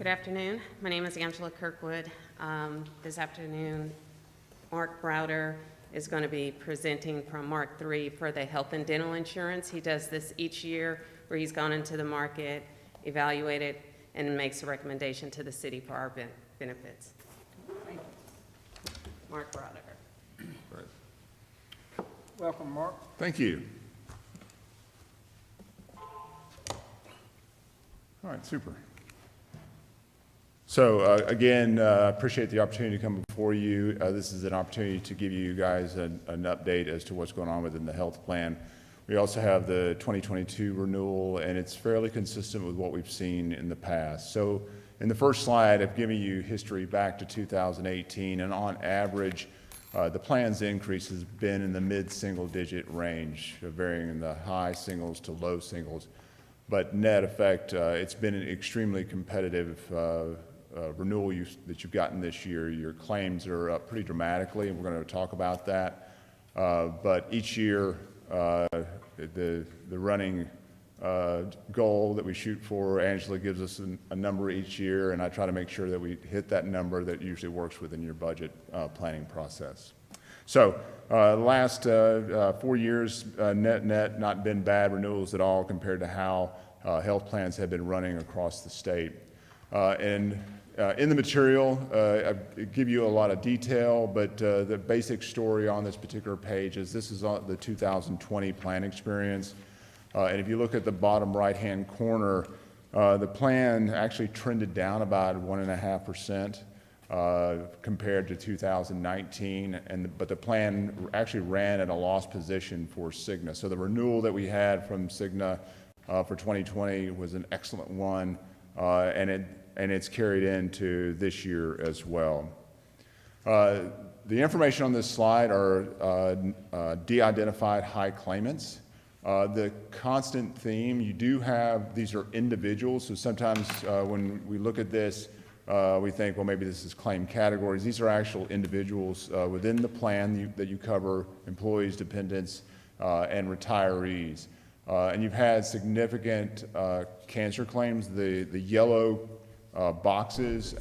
Good afternoon. My name is Angela Kirkwood. This afternoon, Mark Browder is going to be presenting from Mark III for the health and dental insurance. He does this each year where he's gone into the market, evaluated, and makes a recommendation to the city for our benefits. Mark Browder. Right. Welcome, Mark. Thank you. All right, super. So again, appreciate the opportunity to come before you. This is an opportunity to give you guys an update as to what's going on within the health plan. We also have the 2022 renewal, and it's fairly consistent with what we've seen in the past. So in the first slide, I've given you history back to 2018, and on average, the plan's increase has been in the mid-single-digit range, varying in the high singles to low singles. But net effect, it's been an extremely competitive renewal that you've gotten this year. Your claims are up pretty dramatically, and we're going to talk about that. But each year, the running goal that we shoot for, Angela gives us a number each year, and I try to make sure that we hit that number that usually works within your budget planning process. So the last 4 years, net not been bad renewals at all compared to how health plans have been running across the state. In the material, I give you a lot of detail, but the basic story on this particular page is this is the 2020 plan experience. And if you look at the bottom right-hand corner, the plan actually trended down about 1.5% compared to 2019, but the plan actually ran at a loss position for CIGNA. So the renewal that we had from CIGNA for 2020 was an excellent one, and it's carried into this year as well. The information on this slide are de-identified high claimants. The constant theme, you do have, these are individuals, so sometimes when we look at this, we think, well, maybe this is claim categories. These are actual individuals within the plan that you cover, employees, dependents, and retirees. And you've had significant cancer claims. The yellow boxes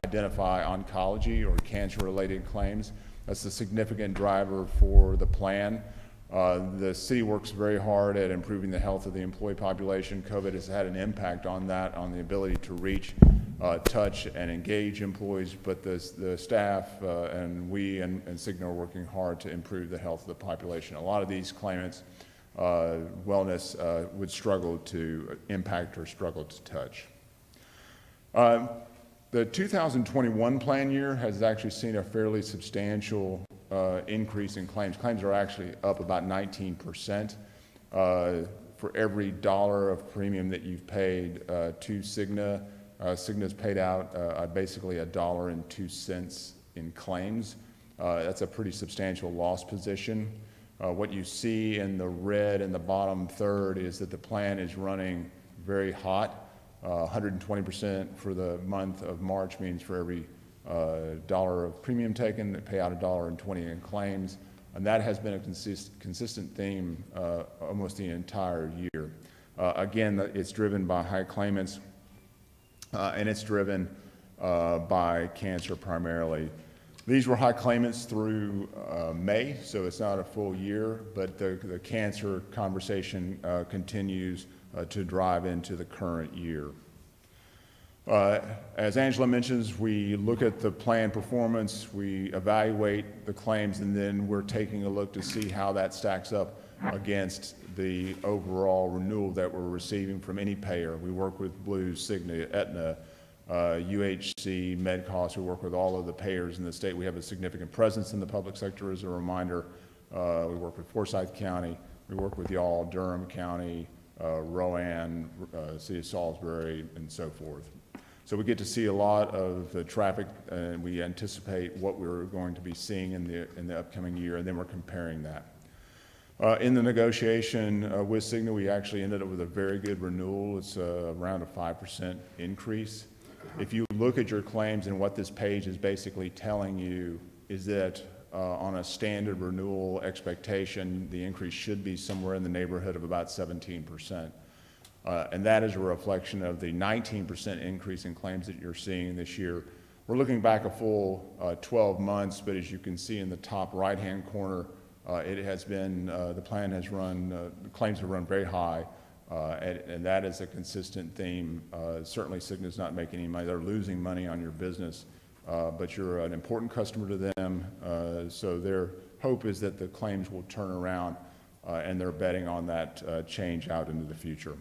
identify oncology or cancer-related claims. That's a significant driver for the plan. The city works very hard at improving the health of the employee population. COVID has had an impact on that, on the ability to reach, touch, and engage employees, but the staff and we and CIGNA are working hard to improve the health of the population. A lot of these claimants' wellness would struggle to impact or struggle to touch. The 2021 plan year has actually seen a fairly substantial increase in claims. Claims are actually up about 19%. For every dollar of premium that you've paid to CIGNA, CIGNA's paid out basically $1.02 in claims. That's a pretty substantial loss position. What you see in the red in the bottom third is that the plan is running very hot. 120% for the month of March means for every dollar of premium taken, they pay out $1.20 in claims, and that has been a consistent theme almost the entire year. Again, it's driven by high claimants, and it's driven by cancer primarily. These were high claimants through May, so it's not a full year, but the cancer conversation continues to drive into the current year. As Angela mentions, we look at the plan performance, we evaluate the claims, and then we're taking a look to see how that stacks up against the overall renewal that we're receiving from any payer. We work with Blues, CIGNA, Aetna, UHC, MedCost. We work with all of the payers in the state. We have a significant presence in the public sector. As a reminder, we work with Forsyth County, we work with y'all, Durham County, Rowan, City of Salisbury, and so forth. So we get to see a lot of the traffic, and we anticipate what we're going to be seeing in the upcoming year, and then we're comparing that. In the negotiation with CIGNA, we actually ended up with a very good renewal. It's around a 5% increase. If you look at your claims, and what this page is basically telling you is that on a standard renewal expectation, the increase should be somewhere in the neighborhood of about 17%. And that is a reflection of the 19% increase in claims that you're seeing this year. We're looking back a full 12 months, but as you can see in the top right-hand corner, it has been, the plan has run, the claims have run very high, and that is a consistent theme. Certainly CIGNA is not making any money. They're losing money on your business, but you're an important customer to them, so their hope is that the claims will turn around, and they're betting on that change out into the future.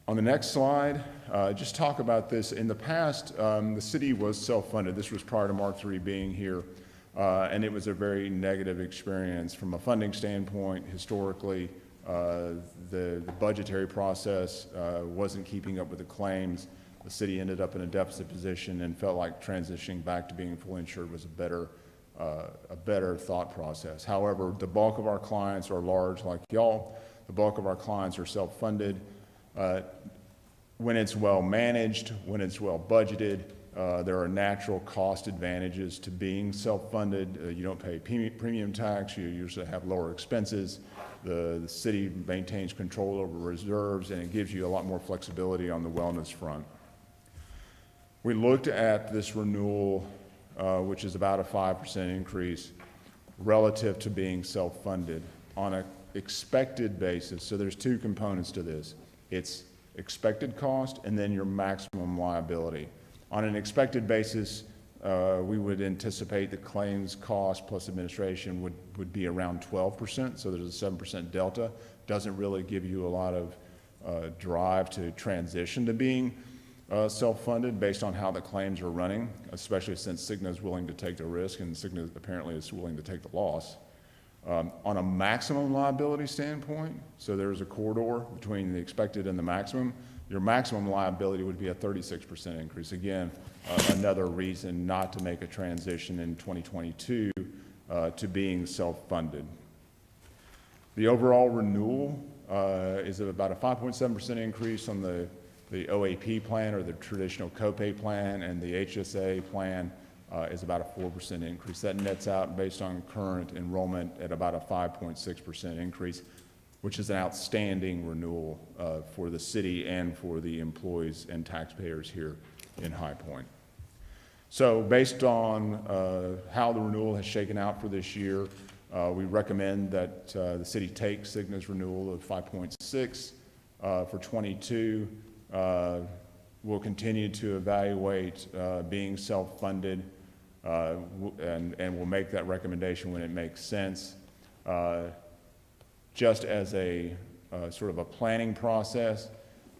On the next slide, just talk about this. In the past, the city was self-funded. This was prior to Mark III being here, and it was a very negative experience from a funding standpoint. Historically, the budgetary process wasn't keeping up with the claims. The city ended up in a deficit position and felt like transitioning back to being fully insured was a better thought process. However, the bulk of our clients are large like y'all. The bulk of our clients are self-funded. When it's well managed, when it's well budgeted, there are natural cost advantages to being self-funded. You don't pay premium tax. You usually have lower expenses. The city maintains control over reserves, and it gives you a lot more flexibility on the wellness front. We looked at this renewal, which is about a 5% increase relative to being self-funded on an expected basis. So there's two components to this. It's expected cost and then your maximum liability. On an expected basis, we would anticipate the claims cost plus administration would be around 12%, so there's a 7% delta. Doesn't really give you a lot of drive to transition to being self-funded based on how the claims are running, especially since CIGNA is willing to take the risk and CIGNA apparently is willing to take the loss. On a maximum liability standpoint, so there's a corridor between the expected and the maximum, your maximum liability would be a 36% increase. Again, another reason not to make a transition in 2022 to being self-funded. The overall renewal is about a 5.7% increase on the OAP plan or the traditional copay plan, and the HSA plan is about a 4% increase. That nets out based on current enrollment at about a 5.6% increase, which is an outstanding renewal for the city and for the employees and taxpayers here in High Point. So based on how the renewal has shaken out for this year, we recommend that the city take CIGNA's renewal of 5.6 for 22. We'll continue to evaluate being self-funded, and we'll make that recommendation when it makes sense. Just as a sort of a planning process,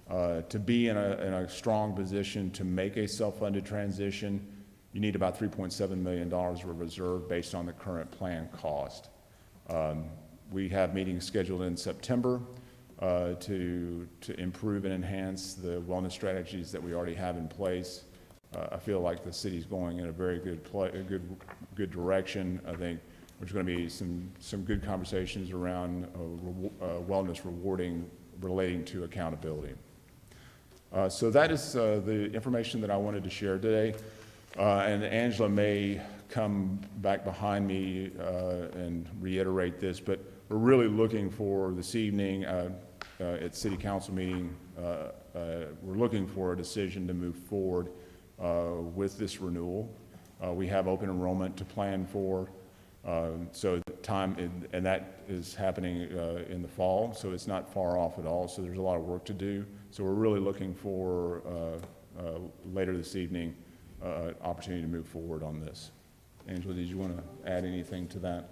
to be in a strong position to make a self-funded transition, you need about $3.7 million of reserve based on the current plan cost. We have meetings scheduled in September to improve and enhance the wellness strategies that we already have in place. I feel like the city's going in a very good direction. I think there's going to be some good conversations around wellness rewarding relating to accountability. So that is the information that I wanted to share today. And Angela may come back behind me and reiterate this, but we're really looking for this evening at City Council meeting, we're looking for a decision to move forward with this renewal. We have open enrollment to plan for, so time, and that is happening in the fall, so it's not far off at all, so there's a lot of work to do. So we're really looking for, later this evening, opportunity to move forward on this. Angela, did you want to add anything to that?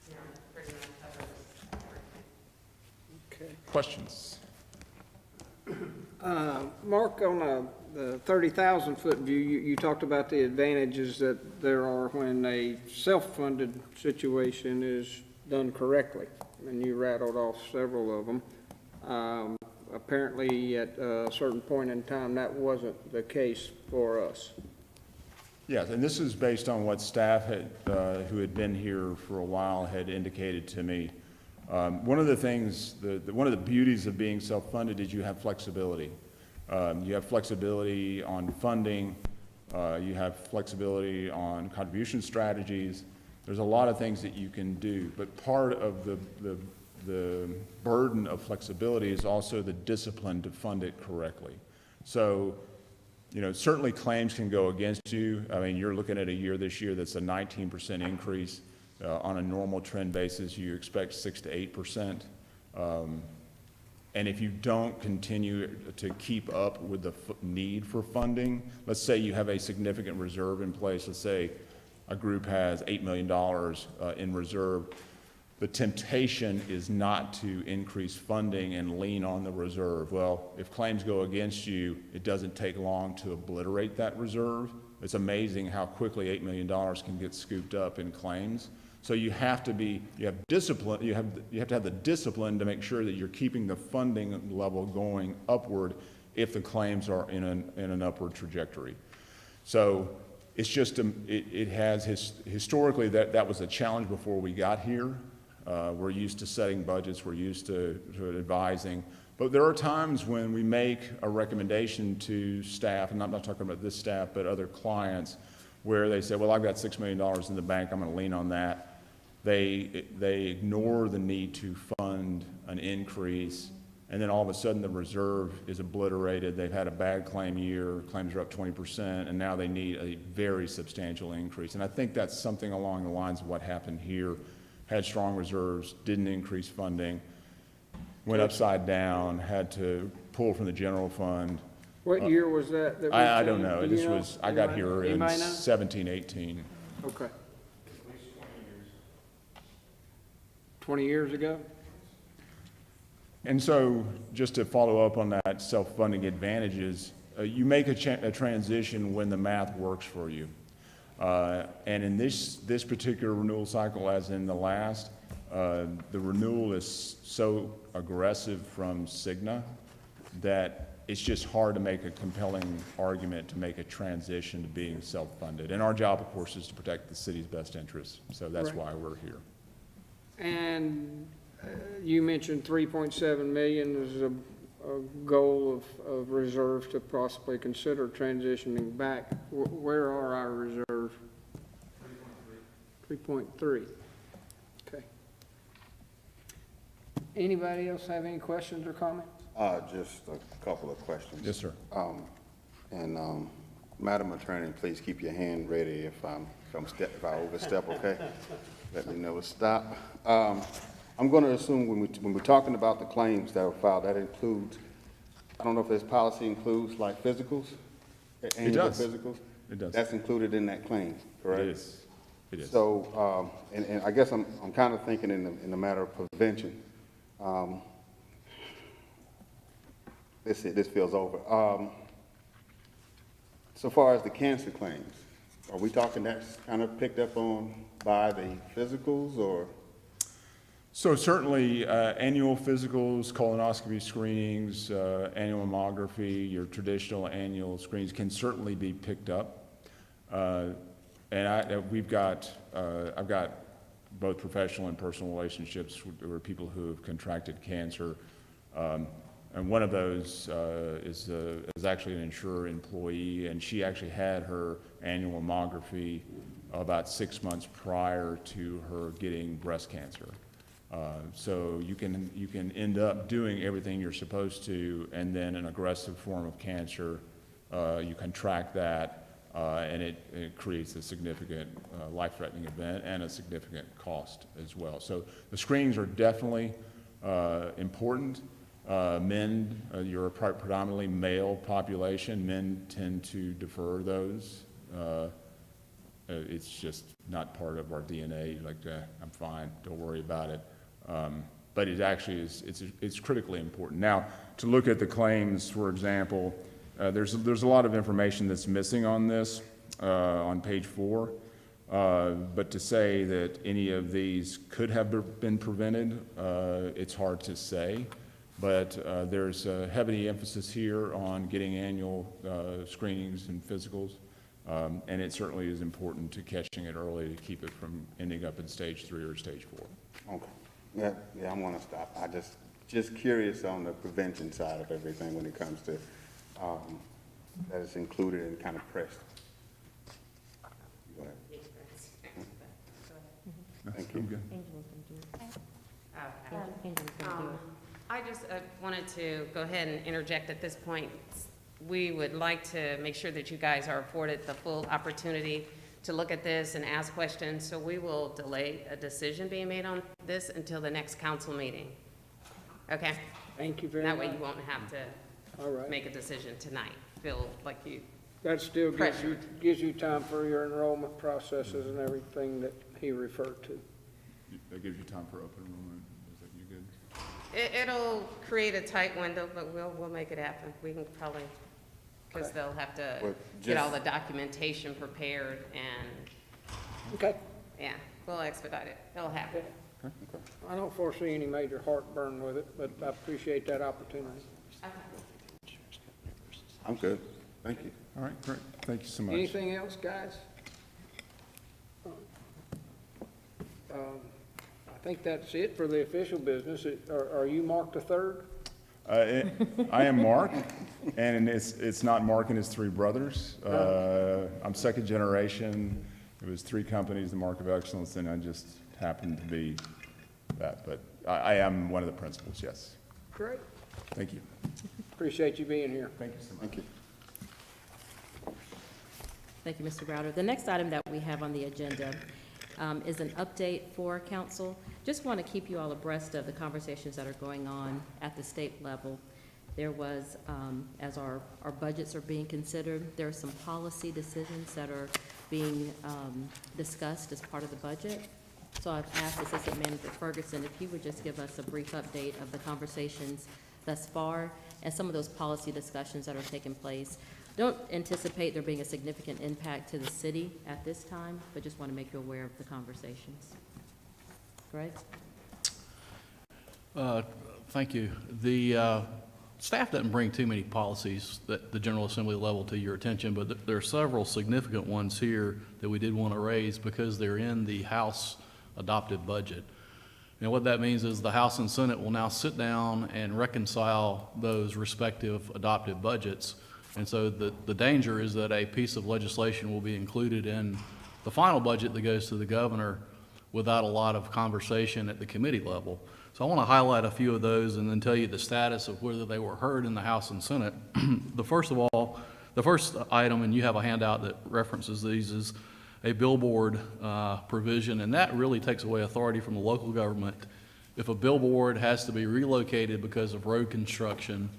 Yeah, pretty much covered everything. Okay. Questions? Mark, on the 30,000-foot view, you talked about the advantages that there are when a self-funded situation is done correctly, and you rattled off several of them. Apparently, at a certain point in time, that wasn't the case for us. Yes, and this is based on what staff had, who had been here for a while had indicated to me. One of the things, one of the beauties of being self-funded is you have flexibility. You have flexibility on funding, you have flexibility on contribution strategies. There's a lot of things that you can do, but part of the the burden of flexibility is also the discipline to fund it correctly. So, you know, certainly claims can go against you. I mean, you're looking at a year this year that's a 19% increase. On a normal trend basis, you expect 6 to 8%. And if you don't continue to keep up with the need for funding, let's say you have a significant reserve in place, let's say a group has $8 million in reserve, the temptation is not to increase funding and lean on the reserve. Well, if claims go against you, it doesn't take long to obliterate that reserve. It's amazing how quickly $8 million can get scooped up in claims. So you have to have discipline, you have to have the discipline to make sure that you're keeping the funding level going upward if the claims are in an upward trajectory. So it's just, it has historically, that was a challenge before we got here. We're used to setting budgets, we're used to advising, but there are times when we make a recommendation to staff, and I'm not talking about this staff, but other clients, where they say, well, I've got $6 million in the bank, I'm gonna lean on that. They ignore the need to fund an increase, and then all of a sudden the reserve is obliterated. They've had a bad claim year, claims are up 20%, and now they need a very substantial increase. And I think that's something along the lines of what happened here. Had strong reserves, didn't increase funding, went upside down, had to pull from the general fund. What year was that? I don't know. This was, I got here in Anybody know? 17, 18. Okay. 20 years ago? And so, just to follow up on that self-funding advantages, you make a transition when the math works for you. And in this particular renewal cycle, as in the last, the renewal is so aggressive from CIGNA that it's just hard to make a compelling argument to make a transition to being self-funded. And our job, of course, is to protect the city's best interests. So that's Right. why we're here. And you mentioned 3.7 million is a goal of reserve to possibly consider transitioning back. Where are our reserves? 3.3. Okay. Anybody else have any questions or comments? Just a couple of questions. Yes, sir. Madam Attorney, please keep your hand ready if I overstep, okay? Let me know to stop. I'm going to assume when we're talking about the claims that were filed, that includes, I don't know if this policy includes like physicals? Annual does. physicals? It does. That's included in that claim, correct? It is. It is. So, and I guess I'm kind of thinking in the matter of prevention. This feels over. So far as the cancer claims, are we talking that's kind of picked up on by the physicals or? So certainly, annual physicals, colonoscopy screenings, annual mammography, your traditional annual screens can certainly be picked up. And I've got both professional and personal relationships with people who have contracted cancer. And one of those is actually an insurer employee, and she actually had her annual mammography about 6 months prior to her getting breast cancer. So you can end up doing everything you're supposed to, and then an aggressive form of cancer, you contract that, and it creates a significant life-threatening event and a significant cost as well. So the screenings are definitely important. Men, you're a predominantly male population. Men tend to defer those. It's just not part of our DNA. Like, I'm fine, don't worry about it. But it actually is, it's critically important. Now, to look at the claims, for example, there's a lot of information that's missing on this, on page 4. But to say that any of these could have been prevented, it's hard to say. But there's a heavy emphasis here on getting annual screenings and physicals. And it certainly is important to catching it early to keep it from ending up in stage 3 or stage 4. Okay. Yeah, I'm gonna stop. I just curious on the prevention side of everything when it comes to, that it's included and kind of pressed. Go ahead. Thank you. I'm good. I just wanted to go ahead and interject at this point. We would like to make sure that you guys are afforded the full opportunity to look at this and ask questions, so we will delay a decision being made on this until the next council meeting. Okay? Thank you very much. That way you won't have All right. to make a decision tonight, feel like you, That still Pressure. gives you time for your enrollment processes and everything that he referred to. That gives you time for open enrollment. Is that you good? it'll create a tight window, but we'll make it happen. We can probably, because they'll have to Well, get all just- the documentation prepared and, Okay. yeah, we'll expedite it. It'll happen. I don't foresee any major heartburn with it, but I appreciate that opportunity. I'm good. Thank you. All right, great. Thank you so much. Anything else, guys? I think that's it for the official business. Are you Mark the third? I am Mark, and it's not Mark and his three brothers. I'm second generation. It was three companies, the Mark of Excellence, and I just happened to be that. But I am one of the principals, yes. Great. Thank you. Appreciate you being here. Thank you so much. Thank you. Thank you, Mr. Browder. The next item that we have on the agenda is an update for council. Just want to keep you all abreast of the conversations that are going on at the state level. There was, as our budgets are being considered, there are some policy decisions that are being discussed as part of the budget. So I've asked Assistant Manager Ferguson if he would just give us a brief update of the conversations thus far and some of those policy discussions that are taking place. Don't anticipate there being a significant impact to the city at this time, but just want to make you aware of the conversations. Greg? Thank you. The staff doesn't bring too many policies at the General Assembly level to your attention, but there are several significant ones here that we did want to raise because they're in the House adopted budget. And what that means is the House and Senate will now sit down and reconcile those respective adopted budgets. And so the danger is that a piece of legislation will be included in the final budget that goes to the governor without a lot of conversation at the committee level. So I want to highlight a few of those and then tell you the status of whether they were heard in the House and Senate. The first item, and you have a handout that references these, is a billboard provision, and that really takes away authority from the local government. If a billboard has to be relocated because of road construction,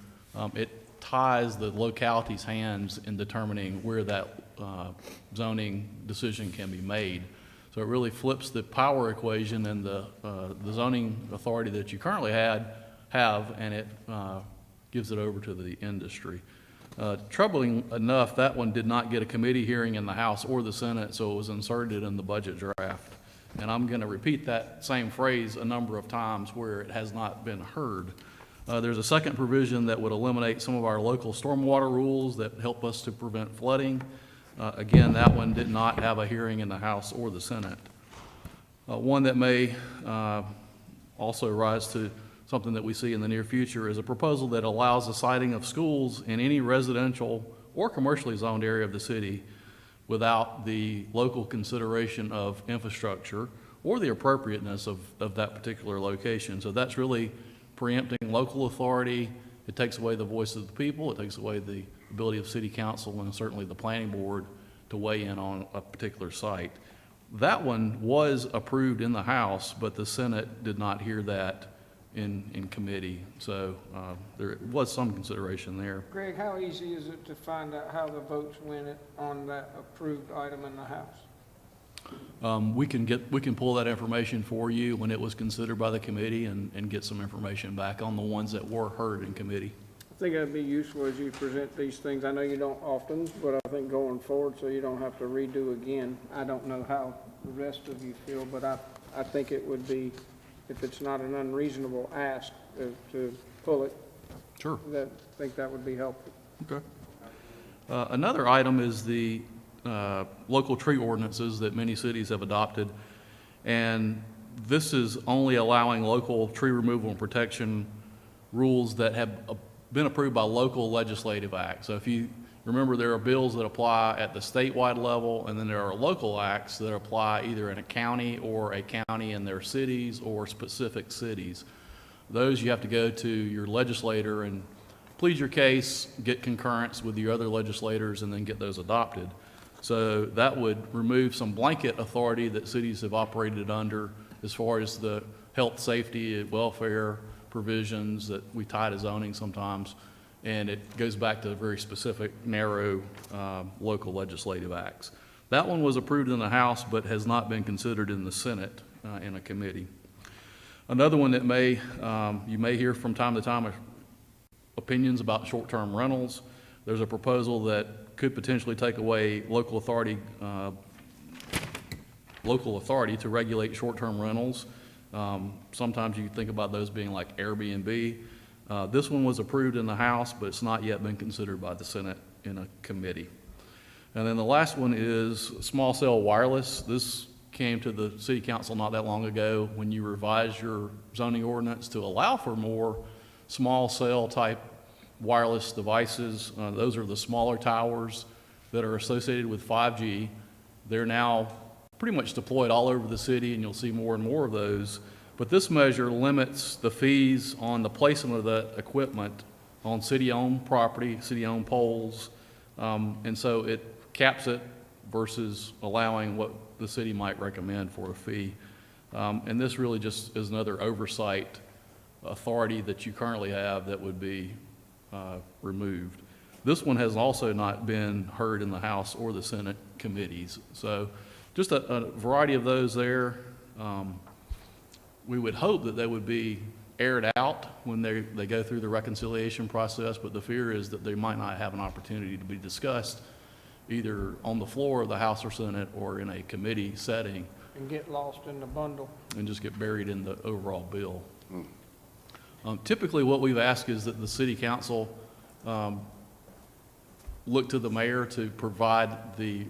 it ties the locality's hands in determining where that zoning decision can be made. So it really flips the power equation and the zoning authority that you currently have, and it gives it over to the industry. Troubling enough, that one did not get a committee hearing in the House or the Senate, so it was inserted in the budget draft. And I'm going to repeat that same phrase a number of times where it has not been heard. There's a second provision that would eliminate some of our local stormwater rules that help us to prevent flooding. Again, that one did not have a hearing in the House or the Senate. One that may also rise to something that we see in the near future is a proposal that allows the siting of schools in any residential or commercially zoned area of the city without the local consideration of infrastructure or the appropriateness of that particular location. So that's really preempting local authority. It takes away the voice of the people. It takes away the ability of city council and certainly the planning board to weigh in on a particular site. That one was approved in the House, but the Senate did not hear that in committee. So there was some consideration there. Greg, how easy is it to find out how the votes went on that approved item in the House? We can pull that information for you when it was considered by the committee and get some information back on the ones that were heard in committee. I think that'd be useful as you present these things. I know you don't often, but I think going forward, so you don't have to redo again. I don't know how the rest of you feel, but I think it would be, if it's not an unreasonable ask to pull it, Sure. I think that would be helpful. Okay. Another item is the local tree ordinances that many cities have adopted. And this is only allowing local tree removal and protection rules that have been approved by local legislative acts. So if you Remember, there are bills that apply at the statewide level, and then there are local acts that apply either in a county and their cities or specific cities. Those you have to go to your legislator and plead your case, get concurrence with your other legislators, and then get those adopted. So that would remove some blanket authority that cities have operated under as far as the health, safety, welfare provisions that we tie to zoning sometimes. And it goes back to very specific, narrow, local legislative acts. That one was approved in the House, but has not been considered in the Senate in a committee. Another one that you may hear from time to time opinions about short-term rentals. There's a proposal that could potentially take away local authority to regulate short-term rentals. Sometimes you think about those being like Airbnb. This one was approved in the House, but it's not yet been considered by the Senate in a committee. And then the last one is small cell wireless. This came to the City Council not that long ago when you revised your zoning ordinance to allow for more small cell type wireless devices. Those are the smaller towers that are associated with 5G. They're now pretty much deployed all over the city, and you'll see more and more of those. But this measure limits the fees on the placement of that equipment on city-owned property, city-owned poles, and so it caps it versus allowing what the city might recommend for a fee. And this really just is another oversight authority that you currently have that would be removed. This one has also not been heard in the House or the Senate committees. So just a variety of those there. We would hope that they would be aired out when they go through the reconciliation process, but the fear is that they might not have an opportunity to be discussed either on the floor of the House or Senate or in a committee setting And get lost in the bundle. and just get buried in the overall bill. Typically, what we've asked is that the City Council look to the mayor to provide the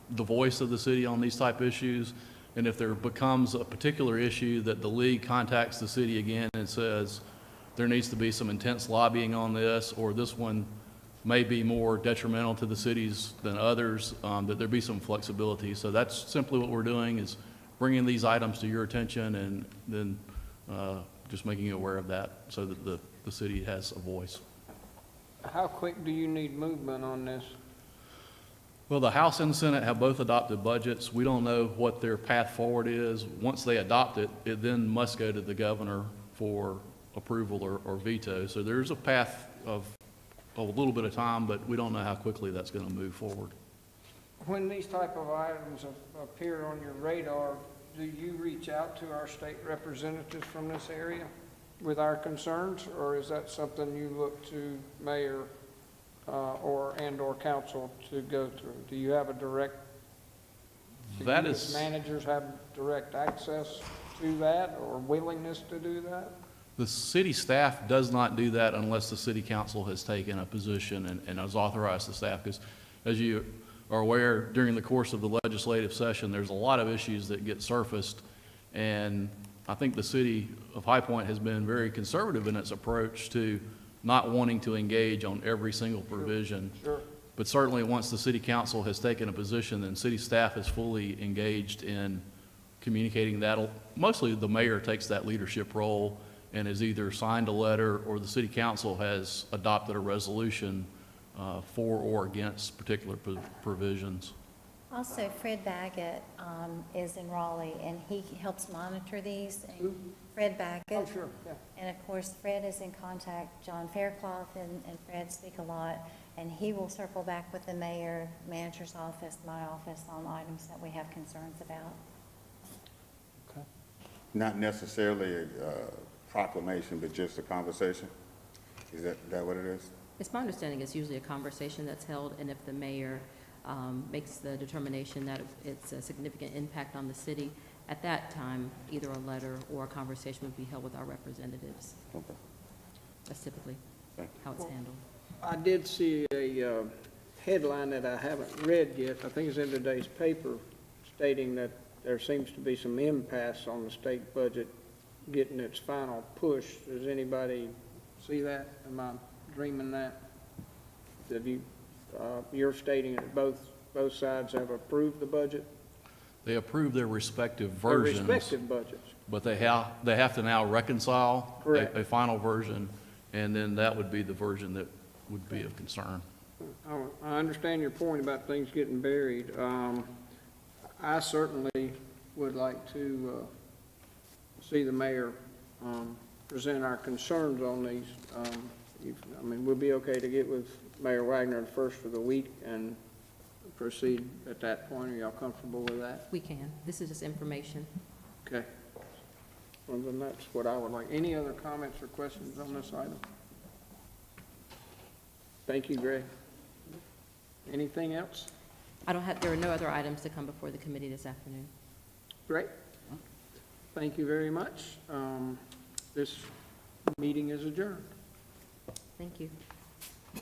voice of the city on these type issues. And if there becomes a particular issue that the league contacts the city again and says there needs to be some intense lobbying on this, or this one may be more detrimental to the cities than others, that there be some flexibility. So that's simply what we're doing, is bringing these items to your attention and then just making you aware of that so that the city has a voice. How quick do you need movement on this? Well, the House and the Senate have both adopted budgets. We don't know what their path forward is. Once they adopt it, it then must go to the governor for approval or veto. So there's a path of a little bit of time, but we don't know how quickly that's going to move forward. When these type of items appear on your radar, do you reach out to our state representatives from this area with our concerns, or is that something you look to mayor or council to go through? Do you have a direct, That do you is, as managers have direct access to that or willingness to do that? the city staff does not do that unless the city council has taken a position and has authorized the staff. Because as you are aware, during the course of the legislative session, there's a lot of issues that get surfaced. And I think the city of High Point has been very conservative in its approach to not wanting to engage on every single provision. Sure. But certainly, once the city council has taken a position, then city staff is fully engaged in communicating that. Mostly the mayor takes that leadership role and has either signed a letter or the city council has adopted a resolution for or against particular provisions. Also, Fred Baggett is in Raleigh, and he helps monitor these. And Fred Baggett. Oh, sure, yeah. And of course, Fred is in contact, John Faircloth and Fred speak a lot, and he will circle back with the mayor, manager's office, my office on items that we have concerns about. Not necessarily a proclamation, but just a conversation? Is that what it is? It's my understanding it's usually a conversation that's held, and if the mayor makes the determination that it's a significant impact on the city, at that time, either a letter or a conversation would be held with our representatives. Okay. That's typically how it's handled. I did see a headline that I haven't read yet, I think it's in today's paper, stating that there seems to be some impasse on the state budget getting its final push. Does anybody see that? Am I dreaming that? Have you You're stating that both sides have approved the budget? They approve their respective Their versions. respective budgets. But they have to now reconcile Correct. a final version, and then that would be the version that would be of concern. I understand your point about things getting buried. I certainly would like to see the mayor present our concerns on these. I mean, we'll be okay to get with Mayor Wagner the first of the week and proceed at that point. Are y'all comfortable with that? We can. This is just information. Okay. Well, then that's what I would like. Any other comments or questions on this item? Thank you, Greg. Anything else? There are no other items to come before the committee this afternoon. Great. Thank you very much. This meeting is adjourned. Thank you.